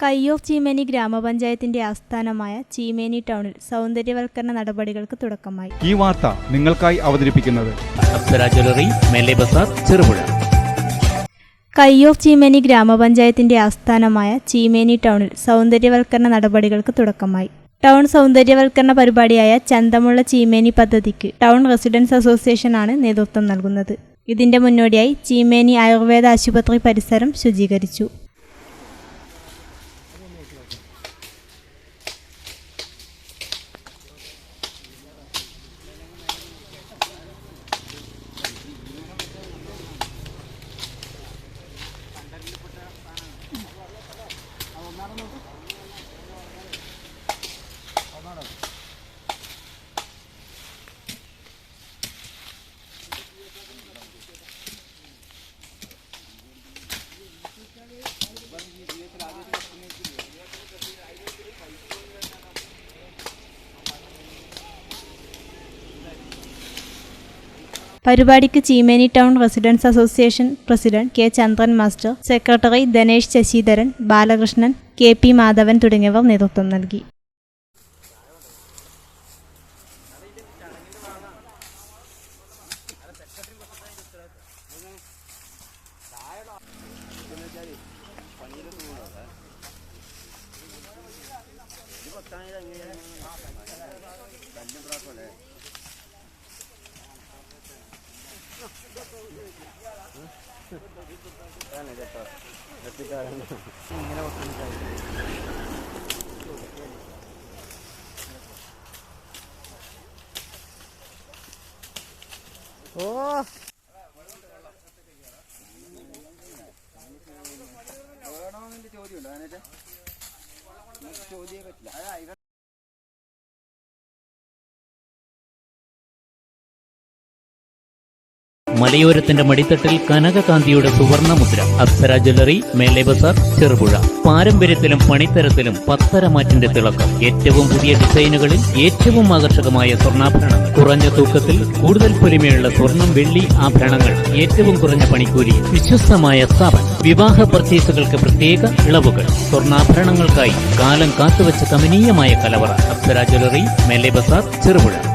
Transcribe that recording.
കയ്യൂർ ചീമേനി ഗ്രാമപഞ്ചായത്തിന്റെ ആസ്ഥാനമായ ചീമേനി ടൗണിൽ സൗന്ദര്യവൽക്കരണ നടപടികൾക്ക് തുടക്കമായി. ഈ വാർത്ത നിങ്ങൾക്കായി അവതരിപ്പിക്കുന്നത് അപ്സര ജ്വല്ലറി, മേലെ ബസാർ, ചെറുപുഴ. കയ്യൂർ ചീമേനി ഗ്രാമപഞ്ചായത്തിന്റെ ആസ്ഥാനമായ ചീമേനി ടൗണിൽ സൗന്ദര്യവൽക്കരണ നടപടികൾക്ക് തുടക്കമായി. ടൗൺ സൗന്ദര്യവൽക്കരണ പരിപാടിയായ ചന്തമുള്ള ചീമേനി പദ്ധതിക്ക് ടൗൺ റെസിഡൻസ് അസോസിയേഷനാണ് നേതൃത്വം നൽകുന്നത്. ഇതിന്റെ മുന്നോടിയായി ചീമേനി ആയുർവേദ ആശുപത്രി പരിസരം ശുചീകരിച്ചു. പരിപാടിക്ക് Cheemeni town residents association president K Chandran master, secretary Dhanesh Sasidharan, Balakrishnan, K P Madhavan തുടങ്ങിയവർ നേതൃത്വം നൽകി. മലയോരത്തിന്റെ മടിത്തട്ടിൽ കനകകാന്തിയുടെ സുവർണമുദ്ര. അപ്സര ജ്വല്ലറി, മേലെ ബസാർ, ചെറുപുഴ. പാരമ്പര്യത്തിലും പണിത്തരത്തിലും പത്തരമാറ്റിന്റെ തിളക്കം. ഏറ്റവും പുതിയ ഡിസൈനുകളിൽ ഏറ്റവും ആകർഷകമായ സ്വർണ്ണാഭരണങ്ങൾ. കുറഞ്ഞ തൂക്കത്തിൽ കൂടുതൽ പൊലിമയുള്ള സ്വർണം, വെള്ളി ആഭരണങ്ങൾ. ഏറ്റവും കുറഞ്ഞ പണിക്കൂലി. വിശ്വസ്തമായ സ്ഥാപനം. വിവാഹ പർച്ചേസുകൾക്ക് പ്രത്യേക ഇളവുകൾ. സ്വർണ്ണാഭരണങ്ങൾക്കായി കാലം കാത്തുവച്ച കമനീയമായ കലവറ. അപ്സര ജ്വല്ലറി, മേലെ ബസാർ, ചെറുപുഴ.